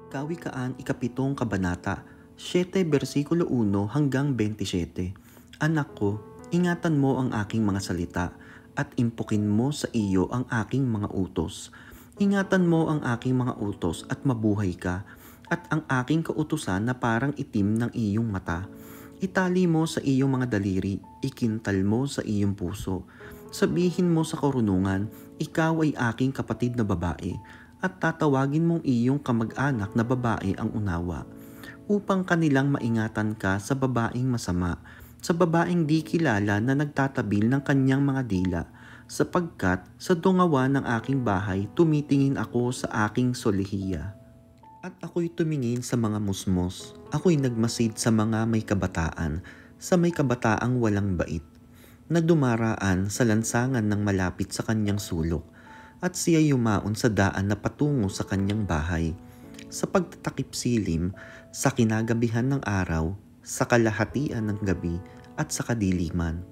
Kawikaan ikapitong kabanata, 7 versikulo 1 hanggang 27. Anak ko, ingatan mo ang aking mga salita at impukin mo sa iyo ang aking mga utos. Ingatan mo ang aking mga utos at mabuhay ka, at ang aking kautusan na parang itim ng iyong mata. Itali mo sa iyong mga daliri, ikintal mo sa iyong puso. Sabihin mo sa karunungan, ikaw ay aking kapatid na babae, at tatawagin mong iyong kamag-anak na babae ang unawa, upang kanilang maingatan ka sa babaeng masama, sa babaeng di kilala na nagtatabil ng kanyang mga dila, sapagkat sa dungawa ng aking bahay tumitingin ako sa aking solihiya. At ako'y tumingin sa mga musmos, ako'y nagmasid sa mga may kabataan, sa may kabataang walang bait, na dumaraan sa lansangan ng malapit sa kanyang sulok, at siya yumaon sa daan na patungo sa kanyang bahay. Sa pagtatakip silim, sa kinagabihan ng araw, sa kalahatian ng gabi, at sa kadiliman.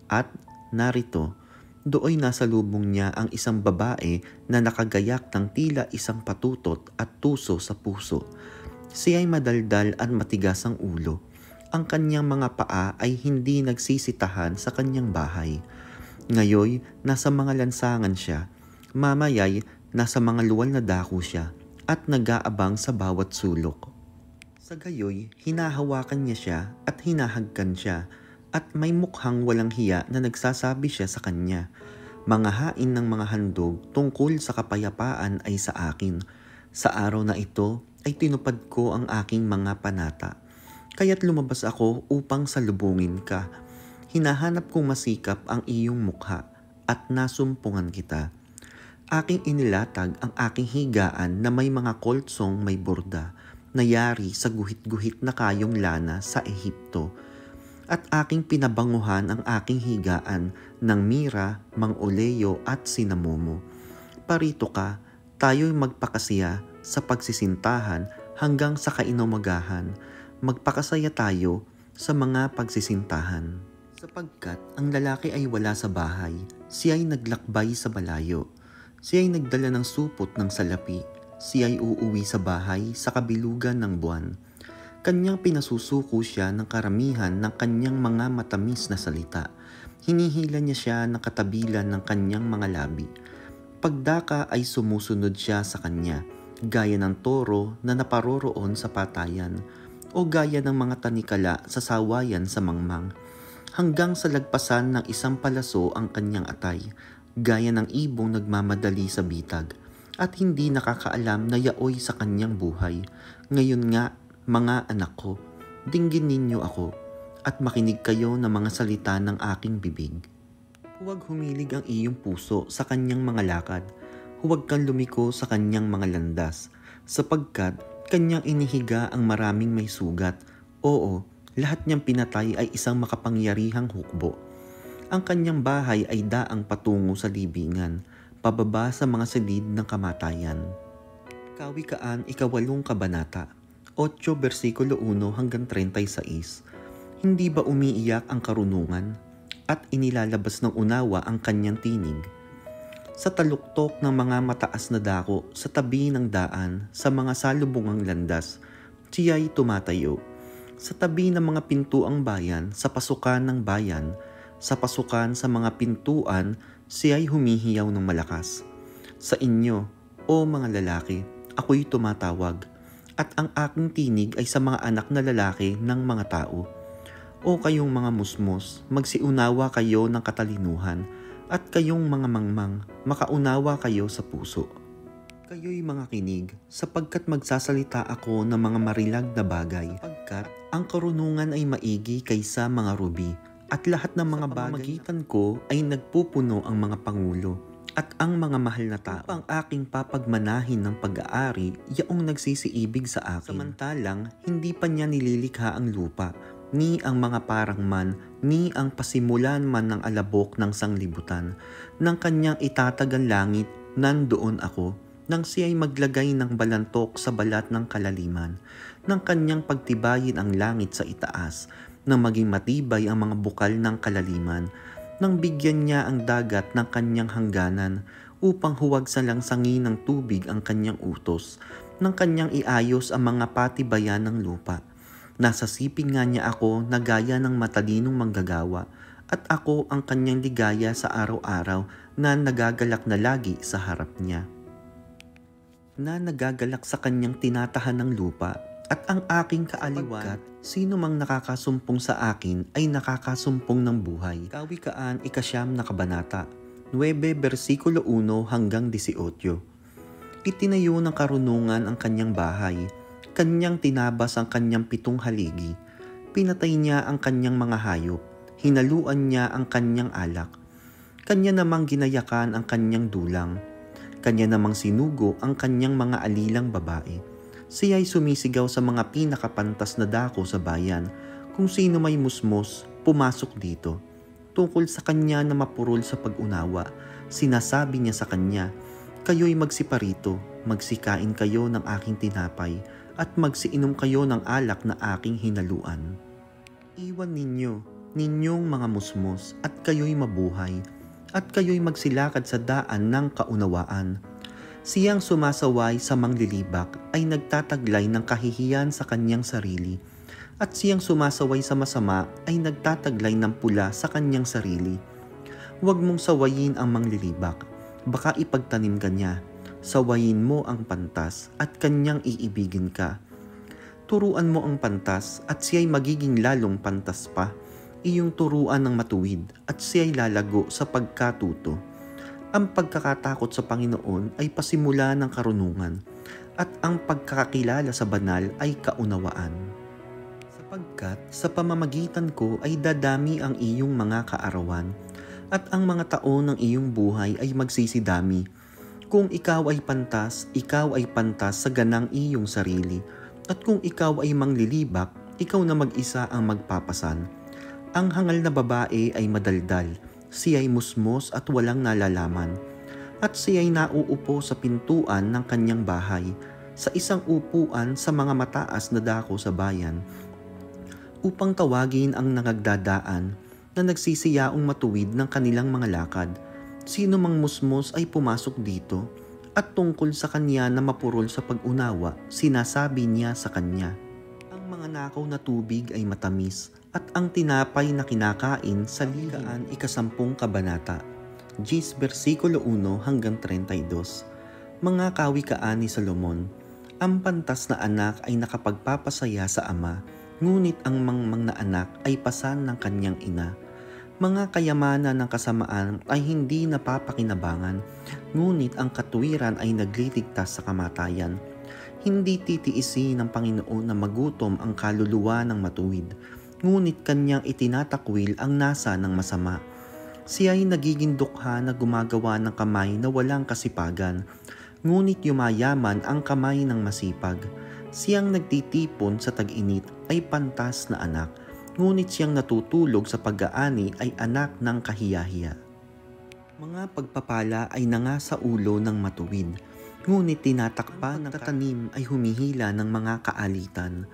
At narito, dooy nasa lubong niya ang isang babae na nakagayak ng tila isang patutot at tuso sa puso. Siya'y madaldal at matigas ang ulo. Ang kanyang mga paa ay hindi nagsisitahan sa kanyang bahay. Ngayoy, nasa mga lansangan siya. Mamayay, nasa mga luwal na dako siya at nag-aabang sa bawat sulok. Sa gayoy, hinahawakan niya siya at hinahagkan siya, at may mukhang walang hiya na nagsasabi siya sa kanya, "Mga hain ng mga handog tungkol sa kapayapaan ay sa akin. Sa araw na ito ay tinupad ko ang aking mga panata. Kaya't lumabas ako upang salubungin ka. Hinahanap kong masikap ang iyong mukha at nasumpungan kita. Aking inilatag ang aking higaan na may mga koltsong may borda, na yari sa guhit-guhit na kayong lana sa Ehipto. At aking pinabanguhan ang aking higaan ng mira, mang-oleyo at sinamomo. Parito ka, tayo'y magpakasaya sa pagsisintahan hanggang sa kainumagahan. Magpakasaya tayo sa mga pagsisintahan. Sapagkat ang lalaki ay wala sa bahay, siya'y naglakbay sa malayo. Siya'y nagdala ng supot ng salapi, siya'y uuwi sa bahay sa kabilugan ng buwan. Kanyang pinasusuko siya ng karamihan ng kanyang mga matamis na salita. Hinihila niya siya ng katabilan ng kanyang mga labi. Pagdaka ay sumusunod siya sa kanya, gaya ng toro na naparoroon sa patayan, o gaya ng mga tanikala sa sawayan sa mangmang, hanggang sa lagpasan ng isang palaso ang kanyang atay, gaya ng ibong nagmamadali sa bitag, at hindi nakakaalam na yaoy sa kanyang buhay. Ngayon nga, mga anak ko, dinggin ninyo ako, at makinig kayo ng mga salita ng aking bibig. Huwag humilig ang iyong puso sa kanyang mga lakad, huwag kang lumiko sa kanyang mga landas, sapagkat kanyang inihiga ang maraming may sugat. Oo, lahat niyang pinatay ay isang makapangyarihang hukbo. Ang kanyang bahay ay daang patungo sa libingan, pababa sa mga silid ng kamatayan. Kawikaan ikawalong kabanata, 8 versikulo 1 hanggang 36. Hindi ba umiiyak ang karunungan at inilalabas ng unawa ang kanyang tinig? Sa taluktok ng mga mataas na dako, sa tabi ng daan, sa mga salubungang landas, siya'y tumatayo. Sa tabi ng mga pintuang bayan, sa pasukan ng bayan, sa pasukan sa mga pintuan, siya'y humihiyaw ng malakas. Sa inyo, o mga lalaki, ako'y tumatawag, at ang aking tinig ay sa mga anak na lalaki ng mga tao. O kayong mga musmos, magsiunawa kayo ng katalinuhan, at kayong mga mangmang, makaunawa kayo sa puso. Kayo'y mga kinig, sapagkat magsasalita ako ng mga marilag na bagay, sapagkat ang karunungan ay maigi kaysa mga rubi, at lahat ng mga bagay na ko ay nagpupuno ang mga pangulo, at ang mga mahal na tao ang aking papagmanahin ng pag-aari, yaong nagsisiibig sa akin. Samantalang, hindi pa niya nililikha ang lupa, ni ang mga parang man, ni ang pasimulan man ng alabok ng sanglibutan. Nang kanyang itatagang langit, nandoon ako. Nang siya'y maglagay ng balantok sa balat ng kalaliman, nang kanyang pagtibayin ang langit sa itaas, nang maging matibay ang mga bukal ng kalaliman, nang bigyan niya ang dagat ng kanyang hangganan, upang huwag salangsangin ng tubig ang kanyang utos, nang kanyang iayos ang mga patibayan ng lupa. Nasasiping nga niya ako na gaya ng matalinong manggagawa at ako ang kanyang ligaya sa araw-araw na nagagalak na lagi sa harap niya. Na nagagalak sa kanyang tinatahan ng lupa at ang aking kaaliwan, sino mang nakakasumpong sa akin ay nakakasumpong ng buhay. Kawikaan 9 na kabanata, 9 versikulo 1 hanggang 18. Itinayo ng karunungan ang kanyang bahay, kanyang tinabas ang kanyang 7 haligi, pinatay niya ang kanyang mga hayop, hinaluan niya ang kanyang alak, kanya namang ginayakan ang kanyang dulang, kanya namang sinugo ang kanyang mga alilang babae. Siya'y sumisigaw sa mga pinakapantas na dako sa bayan, kung sino may musmos, pumasok dito. Tungkol sa kanya na mapurol sa pag-unawa, sinasabi niya sa kanya, kayo'y magsiparito, magsikain kayo ng aking tinapay, at magsiinom kayo ng alak na aking hinaluan. Iwan ninyo, ninyong mga musmos, at kayo'y mabuhay, at kayo'y magsilakad sa daan ng kaunawaan. Siyang sumasaway sa manglilibak ay nagtataglay ng kahihiyan sa kanyang sarili, at siyang sumasaway sa masama ay nagtataglay ng pula sa kanyang sarili. Huwag mong sawayin ang manglilibak, baka ipagtanim ka niya. Sawayin mo ang pantas at kanyang iibigin ka. Turuan mo ang pantas at siya'y magiging lalong pantas pa. Iyong turuan ng matuwid at siya'y lalago sa pagkatuto. Ang pagkakatakot sa Panginoon ay pasimula ng karunungan at ang pagkakakilala sa banal ay kaunawaan. Sapagkat sa pamamagitan ko ay dadami ang iyong mga kaarawan at ang mga taon ng iyong buhay ay magsisidami. Kung ikaw ay pantas sa ganang iyong sarili. At kung ikaw ay manglilibak, ikaw na mag-isa ang magpapasan. Ang hangal na babae ay madaldal, siya'y musmos at walang nalalaman. At siya'y nauupo sa pintuan ng kanyang bahay, sa isang upuan sa mga mataas na dako sa bayan, upang tawagin ang nangagdadaan na nagsisiyaong matuwid ng kanilang mga lakad. Sino mang musmos ay pumasok dito, at tungkol sa kanya na mapurol sa pag-unawa, sinasabi niya sa kanya, ang mga nakaw na tubig ay matamis, at ang tinapay na kinakain sa likaan 10 kabanata, 10 versikulo 1 hanggang 32. Mga kawikaan ni Solomon, ang pantas na anak ay nakapagpapasaya sa ama, ngunit ang mangmang na anak ay pasan ng kanyang ina. Mga kayamanan ng kasamaan ay hindi napapakinabangan, ngunit ang katuwiran ay nagliligtas sa kamatayan. Hindi titiisin ng Panginoon na magutom ang kaluluwa ng matuwid, ngunit kanyang itinatakwil ang nasa ng masama. Siya ay nagiging dukha na gumagawa ng kamay na walang kasipagan, ngunit yumayaman ang kamay ng masipag. Siyang nagtitipon sa tag-init ay pantas na anak, ngunit siyang natutulog sa pag-aani ay anak ng kahiyahiya. Mga pagpapala ay nanga sa ulo ng matuwid, ngunit tinatakpan ng tatanim ay humihila ng mga kaalitan.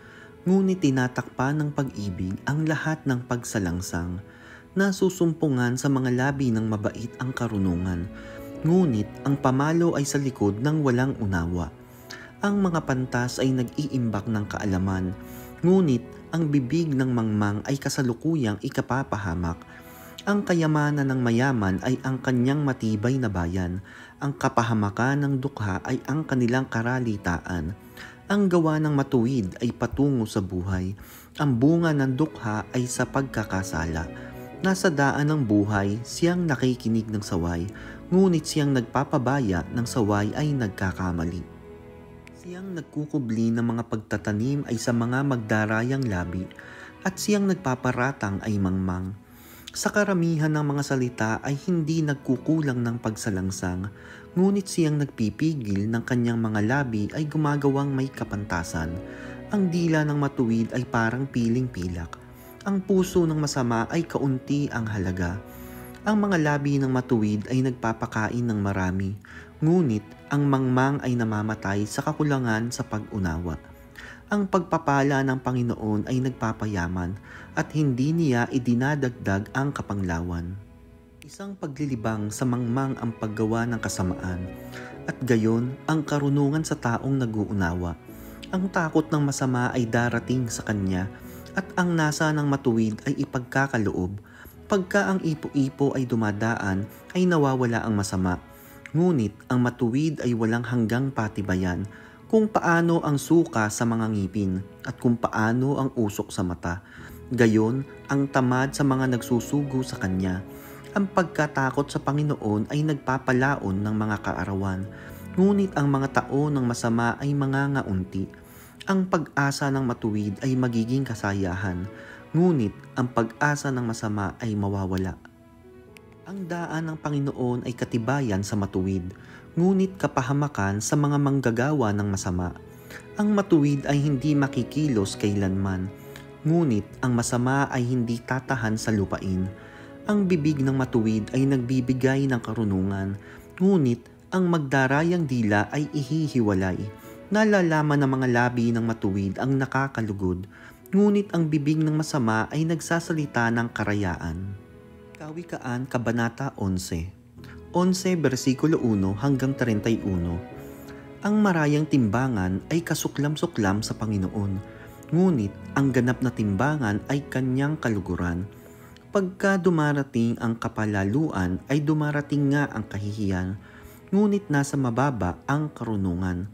Ngunit tinatakpan ng pag-ibig ang lahat ng pagsalangsang. Nasusumpungan sa mga labi ng mabait ang karunungan, ngunit ang pamalo ay sa likod ng walang unawa. Ang mga pantas ay nag-iimbak ng kaalaman, ngunit ang bibig ng mangmang ay kasalukuyang ikapapahamak. Ang kayamanan ng mayaman ay ang kanyang matibay na bayan. Ang kapahamakan ng dukha ay ang kanilang karalitaan. Ang gawa ng matuwid ay patungo sa buhay. Ang bunga ng dukha ay sa pagkakasala. Nasa daan ng buhay, siyang nakikinig ng saway, ngunit siyang nagpapabaya ng saway ay nagkakamali. Siyang nagkukubli ng mga pagtatanim ay sa mga magdarayang labi, at siyang nagpaparatang ay mangmang. Sa karamihan ng mga salita ay hindi nagkukulang ng pagsalangsang, ngunit siyang nagpipigil ng kanyang mga labi ay gumagawang may kapantasan. Ang dila ng matuwid ay parang piling pilak. Ang puso ng masama ay kaunti ang halaga. Ang mga labi ng matuwid ay nagpapakain ng marami, ngunit ang mangmang ay namamatay sa kakulangan sa pag-unawa. Ang pagpapala ng Panginoon ay nagpapayaman at hindi niya idinadagdag ang kapanglawan. Isang paglilibang sa mangmang ang paggawa ng kasamaan, at gayon ang karunungan sa taong nag-uunawa. Ang takot ng masama ay darating sa kanya, at ang nasa ng matuwid ay ipagkakaloob. Pagka ang ipo-ipo ay dumadaan, ay nawawala ang masama. Ngunit ang matuwid ay walang hanggang patibayan, kung paano ang suka sa mga ngipin, at kung paano ang usok sa mata. Gayon ang tamad sa mga nagsusugo sa kanya. Ang pagkatakot sa Panginoon ay nagpapalaon ng mga kaarawan, ngunit ang mga tao ng masama ay mangangaunti. Ang pag-asa ng matuwid ay magiging kasayahan, ngunit ang pag-asa ng masama ay mawawala. Ang daan ng Panginoon ay katibayan sa matuwid, ngunit kapahamakan sa mga manggagawa ng masama. Ang matuwid ay hindi makikilos kailanman, ngunit ang masama ay hindi tatahan sa lupain. Ang bibig ng matuwid ay nagbibigay ng karunungan, ngunit ang magdarayang dila ay ihihiwalay. Nalalaman ng mga labi ng matuwid ang nakakalugod, ngunit ang bibig ng masama ay nagsasalita ng karayaan. Kawikaan, Kabanata 11 versikulo 1 hanggang 31. Ang marayang timbangan ay kasuklam-suklam sa Panginoon, ngunit ang ganap na timbangan ay kanyang kaluguran. Pagka dumarating ang kapalaluan ay dumarating nga ang kahihiyan, ngunit nasa mababa ang karunungan.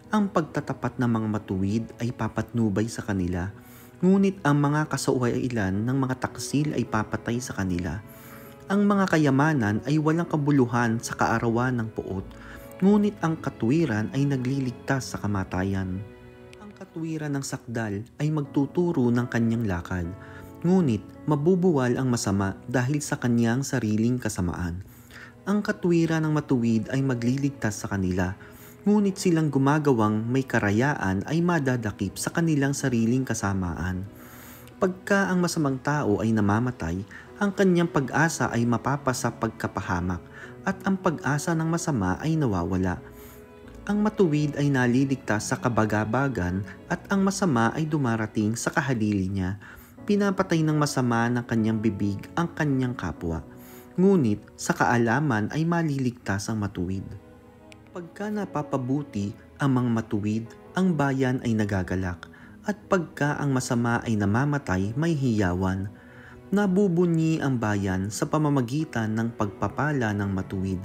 Ang pagtatapat ng mga matuwid ay papatnubay sa kanila, ngunit ang mga kasauwailan ng mga taksil ay papatay sa kanila. Ang mga kayamanan ay walang kabuluhan sa kaarawan ng puot, ngunit ang katuwiran ay nagliligtas sa kamatayan. Ang katuwiran ng sakdal ay magtuturo ng kanyang lakad, ngunit mabubuwal ang masama dahil sa kanyang sariling kasamaan. Ang katuwiran ng matuwid ay magliligtas sa kanila, ngunit silang gumagawang may karayaan ay madadakip sa kanilang sariling kasamaan. Pagka ang masamang tao ay namamatay, ang kanyang pag-asa ay mapapasa pagkapahamak, at ang pag-asa ng masama ay nawawala. Ang matuwid ay naliligtas sa kabagabagan, at ang masama ay dumarating sa kahalili niya. Pinapatay ng masama ng kanyang bibig ang kanyang kapwa, ngunit sa kaalaman ay maliligtas ang matuwid. Pagka napapabuti ang mga matuwid, ang bayan ay nagagalak, at pagka ang masama ay namamatay, may hiyawan. Nabubunyi ang bayan sa pamamagitan ng pagpapala ng matuwid,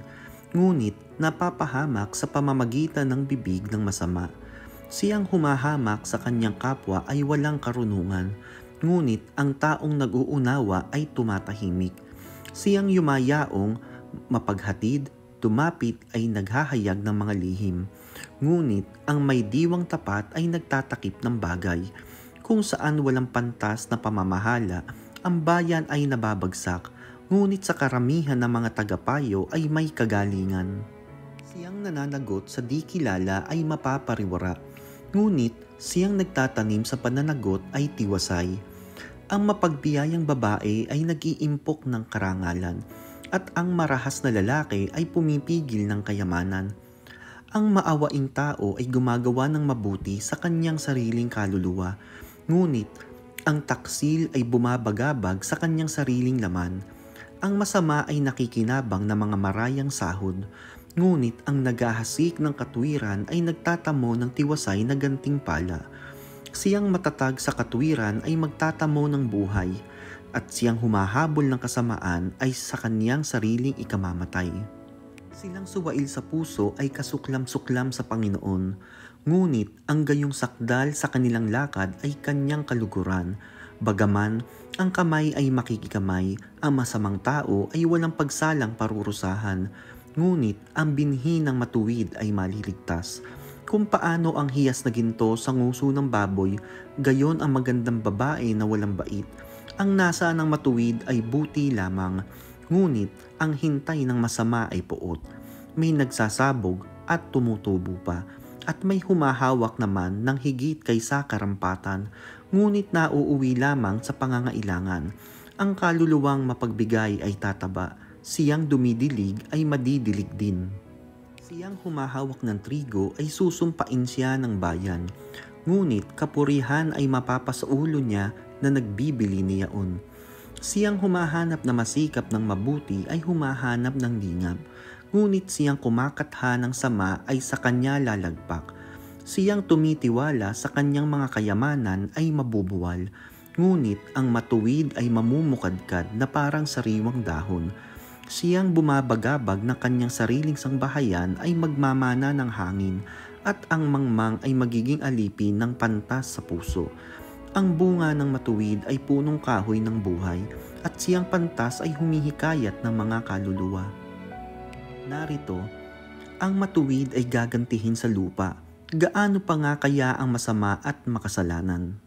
ngunit napapahamak sa pamamagitan ng bibig ng masama. Siyang humahamak sa kanyang kapwa ay walang karunungan, ngunit ang taong nag-uunawa ay tumatahimik. Siyang yumayaong mapaghatid, tumapit ay naghahayag ng mga lihim. Ngunit ang may diwang tapat ay nagtatakip ng bagay. Kung saan walang pantas na pamamahala, ang bayan ay nababagsak, ngunit sa karamihan ng mga tagapayo ay may kagalingan. Siyang nananagot sa di kilala ay mapapariwara, ngunit siyang nagtatanim sa pananagot ay tiwasay. Ang mapagbiyayang babae ay nag-iimpok ng karangalan, at ang marahas na lalaki ay pumipigil ng kayamanan. Ang maawaing tao ay gumagawa ng mabuti sa kanyang sariling kaluluwa, ngunit ang taksil ay bumabagabag sa kanyang sariling laman. Ang masama ay nakikinabang ng mga marayang sahod, ngunit ang naghahasik ng katuwiran ay nagtatamo ng tiwasay na gantimpala. Siyang matatag sa katuwiran ay magtatamo ng buhay, at siyang humahabol ng kasamaan ay sa kaniyang sariling ikamamatay. Silang suwail sa puso ay kasuklam-suklam sa Panginoon, ngunit ang gayong sakdal sa kanilang lakad ay kanyang kaluguran. Bagaman ang kamay ay makikikamay, ang masamang tao ay walang pagsalang parurusahan, ngunit ang binhi ng matuwid ay maliligtas. Kung paano ang hiyas na ginto sa nguso ng baboy, gayon ang magandang babae na walang bait. Ang nasa ng matuwid ay buti lamang, ngunit ang hintay ng masama ay puot. May nagsasabog at tumutubo pa, at may humahawak naman ng higit kaysa karampatan, ngunit nauuwi lamang sa pangangailangan. Ang kaluluwang mapagbigay ay tataba, siyang dumidilig ay madidilig din. Siyang humahawak ng trigo ay susumpain siya ng bayan, ngunit kapurihan ay mapapasaulo niya na nagbibili niyaon. Siyang humahanap na masikap ng mabuti ay humahanap ng lingap, ngunit siyang kumakatha ng sama ay sa kanya lalagpak. Siyang tumitiwala sa kanyang mga kayamanan ay mabubuwal, ngunit ang matuwid ay mamumukadkad na parang sariwang dahon. Siyang bumabagabag ng kanyang sariling sangbahayan ay magmamana ng hangin, at ang mangmang ay magiging alipin ng pantas sa puso. Ang bunga ng matuwid ay punong kahoy ng buhay, at siyang pantas ay humihikayat ng mga kaluluwa. Narito, ang matuwid ay gagantihin sa lupa. Gaano pa nga kaya ang masama at makasalanan?